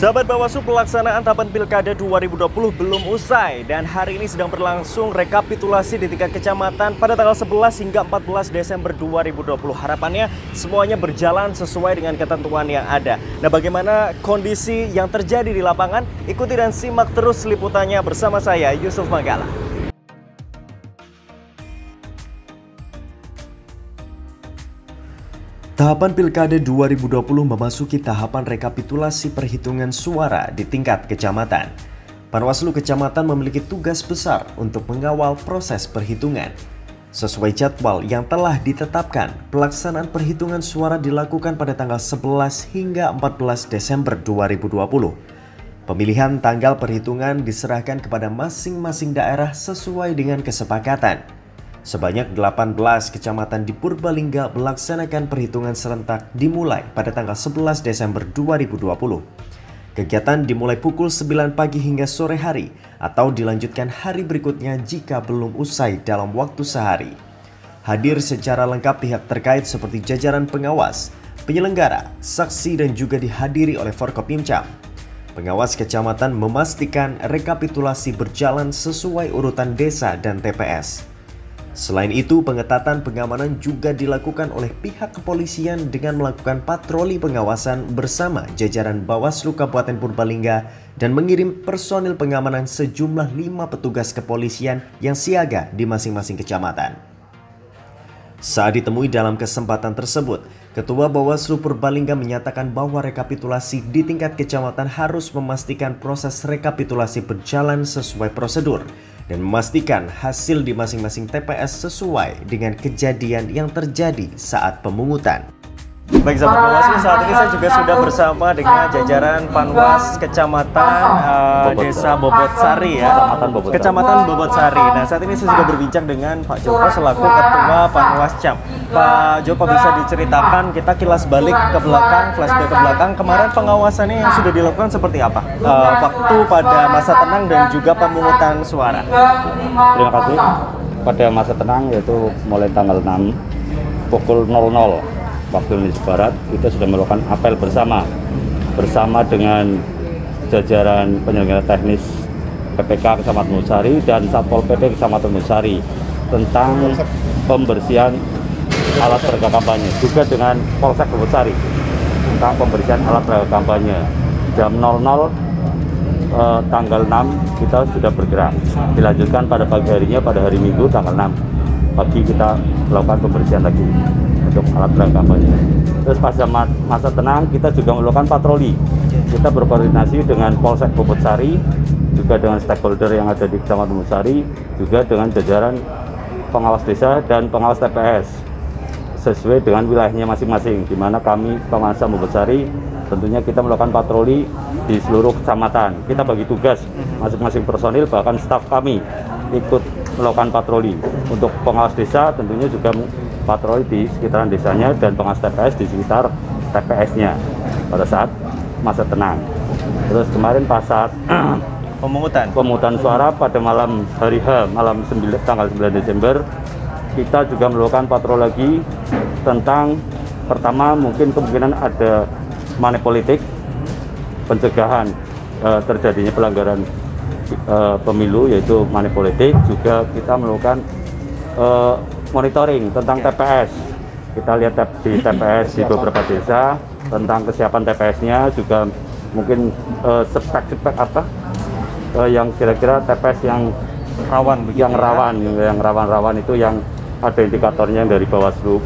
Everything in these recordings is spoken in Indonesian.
Sahabat Bawaslu, pelaksanaan tahapan Pilkada 2020 belum usai dan hari ini sedang berlangsung rekapitulasi di tingkat kecamatan pada tanggal 11 hingga 14 Desember 2020. Harapannya semuanya berjalan sesuai dengan ketentuan yang ada. Nah, bagaimana kondisi yang terjadi di lapangan? Ikuti dan simak terus liputannya bersama saya, Yusuf Manggala. Tahapan Pilkada 2020 memasuki tahapan rekapitulasi perhitungan suara di tingkat kecamatan. Panwaslu kecamatan memiliki tugas besar untuk mengawal proses perhitungan. Sesuai jadwal yang telah ditetapkan, pelaksanaan perhitungan suara dilakukan pada tanggal 11 hingga 14 Desember 2020. Pemilihan tanggal perhitungan diserahkan kepada masing-masing daerah sesuai dengan kesepakatan. Sebanyak 18 kecamatan di Purbalingga melaksanakan perhitungan serentak dimulai pada tanggal 11 Desember 2020. Kegiatan dimulai pukul 9 pagi hingga sore hari atau dilanjutkan hari berikutnya jika belum usai dalam waktu sehari. Hadir secara lengkap pihak terkait seperti jajaran pengawas, penyelenggara, saksi dan juga dihadiri oleh Forkopimcam. Pengawas kecamatan memastikan rekapitulasi berjalan sesuai urutan desa dan TPS. Selain itu, pengetatan pengamanan juga dilakukan oleh pihak kepolisian dengan melakukan patroli pengawasan bersama jajaran Bawaslu Kabupaten Purbalingga dan mengirim personil pengamanan sejumlah 5 petugas kepolisian yang siaga di masing-masing kecamatan. Saat ditemui dalam kesempatan tersebut, Ketua Bawaslu Purbalingga menyatakan bahwa rekapitulasi di tingkat kecamatan harus memastikan proses rekapitulasi berjalan sesuai prosedur dan memastikan hasil di masing-masing TPS sesuai dengan kejadian yang terjadi saat pemungutan. Baik sahabat Bawaslu, saat ini saya juga sudah bersama dengan jajaran Panwas Kecamatan Desa Bobotsari ya, Kecamatan Bobotsari. Nah, saat ini saya juga berbincang dengan Pak Joko selaku Ketua Panwascam. Pak Joko, bisa diceritakan kita kilas balik ke belakang, flashback ke belakang, kemarin pengawasannya yang sudah dilakukan seperti apa? Waktu pada masa tenang dan juga pemungutan suara. Terima kasih. Pada masa tenang yaitu mulai tanggal 6 pukul 00 waktu Indonesia Barat, kita sudah melakukan apel bersama dengan jajaran penyelenggara teknis PPK Kecamatan Musari dan Satpol PP Kecamatan Musari tentang pembersihan alat peraga kampanye, juga dengan Polsek Musari tentang pembersihan alat peraga kampanye. Jam 00 tanggal 6 kita sudah bergerak, dilanjutkan pada pagi harinya pada hari Minggu tanggal 6 pagi kita melakukan pembersihan lagi untuk alat peraga kampanye. Terus pada masa tenang kita juga melakukan patroli. Kita berkoordinasi dengan Polsek Bobotsari, juga dengan stakeholder yang ada di Kecamatan Musari, juga dengan jajaran pengawas desa dan pengawas TPS sesuai dengan wilayahnya masing-masing, di mana kami Pemangsa Bobotsari tentunya kita melakukan patroli di seluruh kecamatan. Kita bagi tugas masing-masing personil, bahkan staf kami ikut melakukan patroli. Untuk pengawas desa tentunya juga patroli di sekitaran desanya dan pengawas TPS di sekitar TPS-nya pada saat masa tenang. Terus kemarin pas saat pemungutan suara pada malam hari H, tanggal 9 Desember, kita juga melakukan patroli lagi tentang pertama mungkin kemungkinan ada money politik, pencegahan terjadinya pelanggaran pemilu yaitu money politik. Juga kita melakukan monitoring tentang TPS. Kita lihat di TPS di beberapa desa tentang kesiapan TPS-nya, juga mungkin spek-spek apa yang kira-kira TPS yang rawan itu yang ada indikatornya dari Bawaslu.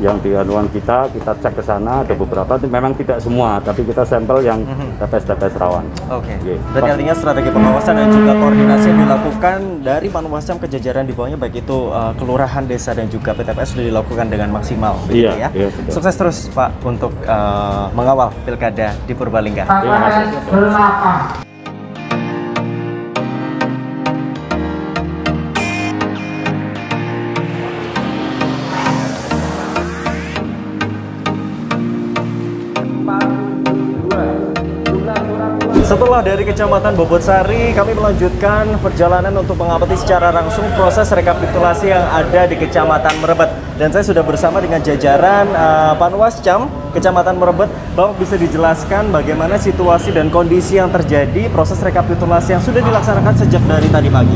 Yang di anuan kita cek ke sana, ada beberapa, memang tidak semua, tapi kita sampel yang TPS rawan. Berarti artinya strategi pengawasan dan juga koordinasi yang dilakukan dari Panwascam ke jajaran di bawahnya, baik itu kelurahan, desa dan juga PTPS sudah dilakukan dengan maksimal. Iya, ya. Sukses terus Pak untuk mengawal Pilkada di Purbalingga. Terima kasih. Setelah dari Kecamatan Bobotsari, kami melanjutkan perjalanan untuk mengamati secara langsung proses rekapitulasi yang ada di Kecamatan Merebet. Dan saya sudah bersama dengan jajaran Panwascam Kecamatan Merebet. Bapak bisa dijelaskan bagaimana situasi dan kondisi yang terjadi proses rekapitulasi yang sudah dilaksanakan sejak dari tadi pagi?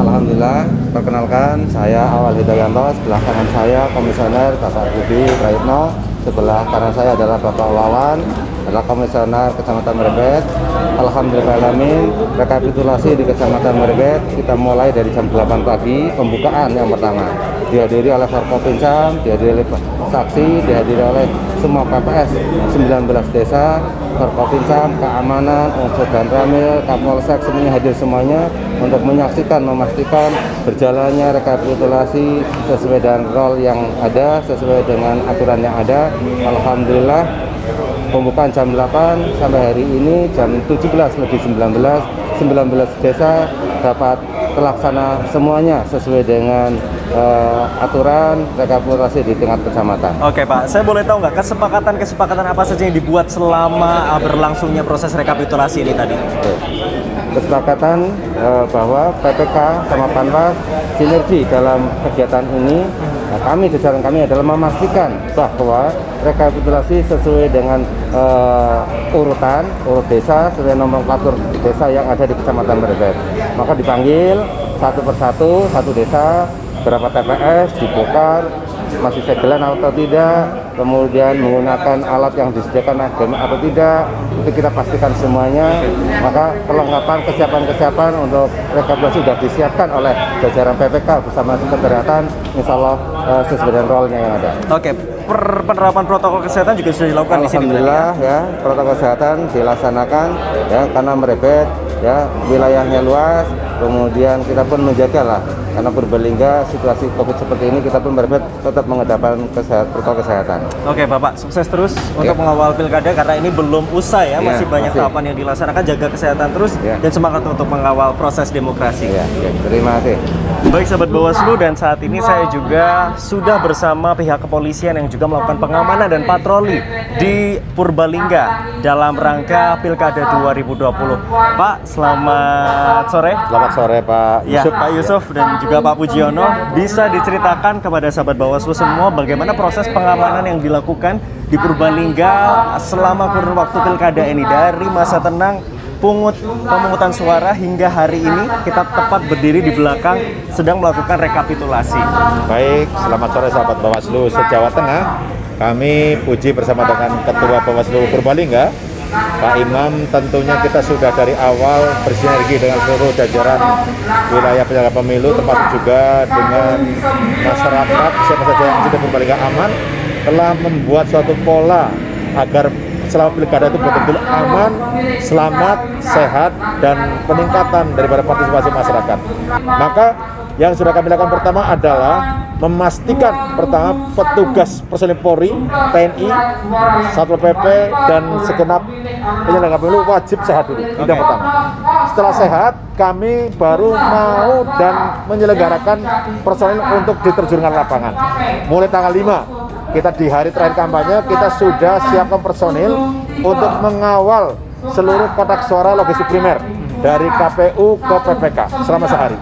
Alhamdulillah, perkenalkan saya Awal Hidayanto, sebelah kanan saya Komisioner Bapak Budi Praitno, sebelah kanan saya adalah Bapak Wawan, adalah Komisioner Kecamatan Merebet. Alhamdulillahirrahmanirrahim, rekapitulasi di Kecamatan Merebet kita mulai dari jam 8 pagi, pembukaan yang pertama. Dihadiri oleh Forkopinsam, dihadiri oleh saksi, dihadiri oleh semua PPS 19 desa, Forkopinsam, keamanan, unsur dan ramil, Kapolsek, semuanya hadir semuanya untuk menyaksikan, memastikan berjalannya rekapitulasi sesuai dengan role yang ada, sesuai dengan aturan yang ada. Alhamdulillah, pembukaan jam 8 sampai hari ini jam 17 lebih 19 desa dapat terlaksana semuanya sesuai dengan aturan rekapitulasi di tingkat kecamatan. Oke Pak, saya boleh tahu nggak kesepakatan apa saja yang dibuat selama berlangsungnya proses rekapitulasi ini tadi? Kesepakatan bahwa PPK sama Panwas sinergi dalam kegiatan ini. Jajaran kami adalah memastikan bahwa rekapitulasi sesuai dengan urut desa, sesuai nomenklatur desa yang ada di Kecamatan Merebet. Maka dipanggil satu persatu, satu desa, berapa TPS, dibongkar, masih segelan atau tidak, kemudian menggunakan alat yang disediakan atau tidak, itu kita pastikan semuanya. Maka kelengkapan kesiapan untuk rekapitulasi sudah disiapkan oleh jajaran PPK bersama sekretariatan, insya Allah sesuai dengan role-nya yang ada. Oke, penerapan protokol kesehatan juga sudah dilakukan di sini. Alhamdulillah ya, protokol kesehatan dilaksanakan ya, karena Merebet ya wilayahnya luas, kemudian kita pun menjaga lah, karena Purbalingga situasi COVID seperti ini, kita pun Merebet tetap mengedepankan protokol kesehatan. Oke Bapak, sukses terus untuk mengawal pilkada, karena ini belum usai ya, masih banyak tahapan yang dilaksanakan, jaga kesehatan terus dan semangat untuk mengawal proses demokrasi. Terima kasih. Baik sahabat Bawaslu, dan saat ini saya juga sudah bersama pihak kepolisian yang juga melakukan pengamanan dan patroli di Purbalingga dalam rangka Pilkada 2020. Pak, selamat sore. Selamat sore Pak Yusuf. Ya, Pak Yusuf dan juga Pak Pujiono, bisa diceritakan kepada sahabat Bawaslu semua bagaimana proses pengamanan yang dilakukan di Purbalingga selama kurun waktu Pilkada ini, dari masa tenang pemungutan suara hingga hari ini kita tepat berdiri di belakang sedang melakukan rekapitulasi. Baik, selamat sore sahabat Bawaslu se-Jawa Tengah. Kami puji bersama dengan Ketua Bawaslu Purbalingga, Pak Imam. Tentunya kita sudah dari awal bersinergi dengan seluruh jajaran wilayah penyelenggara pemilu, termasuk juga dengan masyarakat, siapa saja yang sudah Purbalingga aman, telah membuat suatu pola agar selama pilkada itu betul-betul aman, selamat, sehat, dan peningkatan daripada partisipasi masyarakat. Maka yang sudah kami lakukan pertama adalah memastikan pertama petugas personil Polri, TNI, Satpol PP, dan segenap penyelenggara pemilu wajib sehat dulu. Itu yang pertama. Setelah sehat, kami baru mau dan menyelenggarakan personil untuk diterjunkan lapangan. Mulai tanggal 5. Kita di hari terakhir kampanye, kita sudah siapkan personil untuk mengawal seluruh kotak suara logistik primer dari KPU ke PPK selama sehari.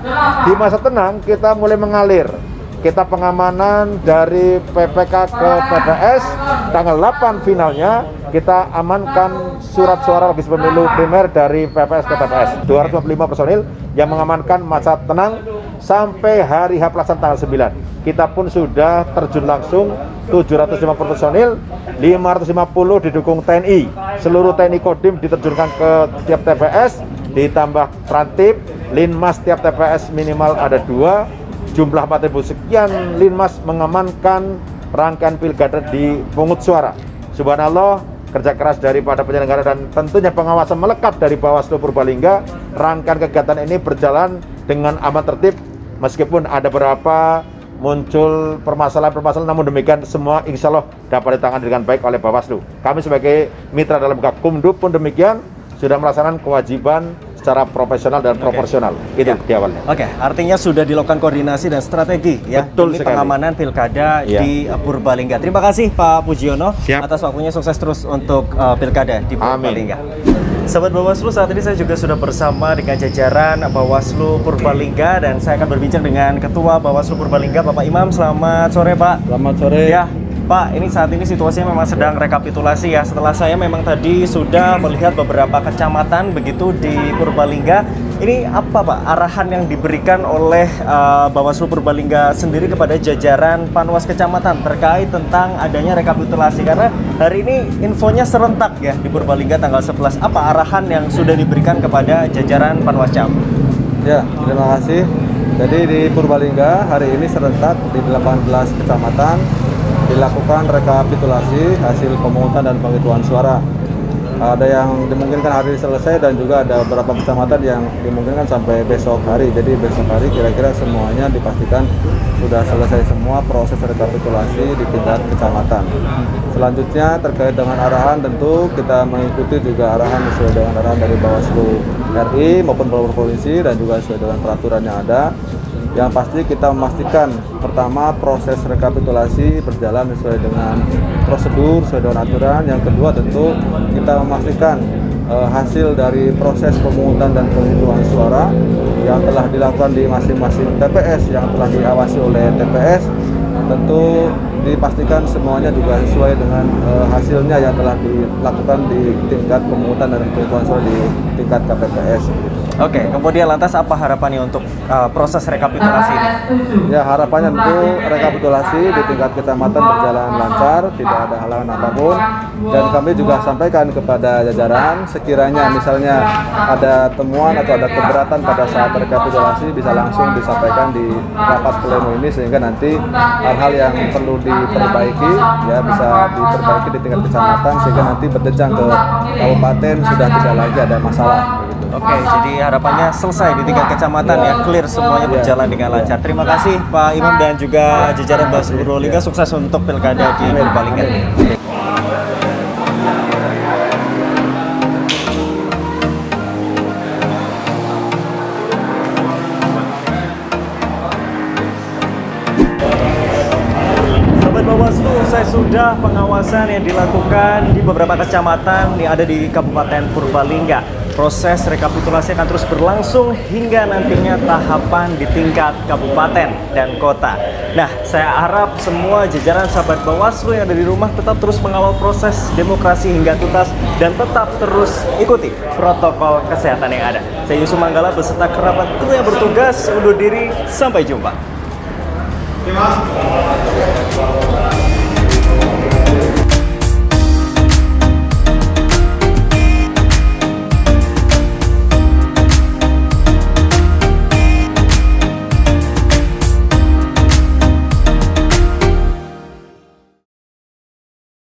Di masa tenang kita mulai mengalir. Kita pengamanan dari PPK ke PPS, tanggal 8 finalnya kita amankan surat suara logistik pemilu primer dari PPS ke TPS. 255 personil yang mengamankan masa tenang sampai hari H pelaksanaan tanggal 9. Kita pun sudah terjun langsung 750 personil, 550 didukung TNI. Seluruh TNI Kodim diterjunkan ke tiap TPS, ditambah Prantip, Linmas tiap TPS minimal ada 2. Jumlah 4.000 sekian Linmas mengamankan rangkaian pilkada di pungut suara. Subhanallah, kerja keras daripada penyelenggara dan tentunya pengawasan melekat dari Bawaslu Purbalingga, rangkaian kegiatan ini berjalan dengan aman tertib, meskipun ada beberapa muncul permasalahan-permasalahan, namun demikian semua insya Allah dapat ditangani dengan baik oleh Bawaslu. Kami sebagai mitra dalam Gakumdu pun demikian sudah melaksanakan kewajiban secara profesional dan proporsional. Itu di awalnya. Artinya sudah dilakukan koordinasi dan strategi ya demi pengamanan pilkada di Purbalingga. Terima kasih Pak Pujiono atas waktunya, sukses terus untuk pilkada di Purbalingga. Sahabat Bawaslu, saat ini saya juga sudah bersama dengan jajaran Bawaslu Purbalingga dan saya akan berbincang dengan Ketua Bawaslu Purbalingga, Bapak Imam. Selamat sore, Pak. Selamat sore. Ya, Pak, ini saat ini situasinya memang sedang rekapitulasi ya. Setelah saya memang tadi sudah melihat beberapa kecamatan begitu di Purbalingga. Ini apa, Pak, arahan yang diberikan oleh Bawaslu Purbalingga sendiri kepada jajaran Panwas Kecamatan terkait tentang adanya rekapitulasi? Karena hari ini infonya serentak ya di Purbalingga tanggal 11. Apa arahan yang sudah diberikan kepada jajaran Panwascam? Ya, terima kasih. Jadi di Purbalingga hari ini serentak di 18 kecamatan dilakukan rekapitulasi hasil pemungutan dan penghitungan suara. Ada yang dimungkinkan hari ini selesai dan juga ada beberapa kecamatan yang dimungkinkan sampai besok hari. Jadi besok hari kira-kira semuanya dipastikan sudah selesai semua proses rekapitulasi di tingkat kecamatan. Selanjutnya terkait dengan arahan, tentu kita mengikuti juga arahan sesuai dengan arahan dari Bawaslu RI maupun Bawaslu Provinsi dan juga sesuai dengan peraturan yang ada. Yang pasti kita memastikan pertama proses rekapitulasi berjalan sesuai dengan prosedur, sesuai dengan aturan. Yang kedua tentu kita memastikan hasil dari proses pemungutan dan penghitungan suara yang telah dilakukan di masing-masing TPS yang telah diawasi oleh TPS tentu dipastikan semuanya juga sesuai dengan hasilnya yang telah dilakukan di tingkat pemungutan dan penghitungan suara di tingkat KPPS. Oke, kemudian lantas apa harapannya untuk proses rekapitulasi ini? Ya, harapannya tentu rekapitulasi di tingkat kecamatan berjalan lancar, tidak ada halangan apapun. Dan kami juga sampaikan kepada jajaran, sekiranya misalnya ada temuan atau ada keberatan pada saat rekapitulasi bisa langsung disampaikan di rapat pleno ini sehingga nanti hal-hal yang perlu diperbaiki ya bisa diperbaiki di tingkat kecamatan sehingga nanti berjenjang ke kabupaten sudah tidak lagi ada masalah. Oke, jadi harapannya selesai di tingkat kecamatan ya, clear semuanya berjalan dengan lancar. Terima kasih Pak Imam dan juga jajaran Bawaslu Purbalingga, sukses untuk pilkada di Purbalingga. Sahabat Bawaslu, usai sudah pengawasan yang dilakukan di beberapa kecamatan yang ada di Kabupaten Purbalingga. Proses rekapitulasi akan terus berlangsung hingga nantinya tahapan di tingkat kabupaten dan kota. Nah, saya harap semua jajaran sahabat Bawaslu yang ada di rumah tetap terus mengawal proses demokrasi hingga tuntas dan tetap terus ikuti protokol kesehatan yang ada. Saya Yusuf Manggala beserta kerabat kru yang bertugas undur diri. Sampai jumpa.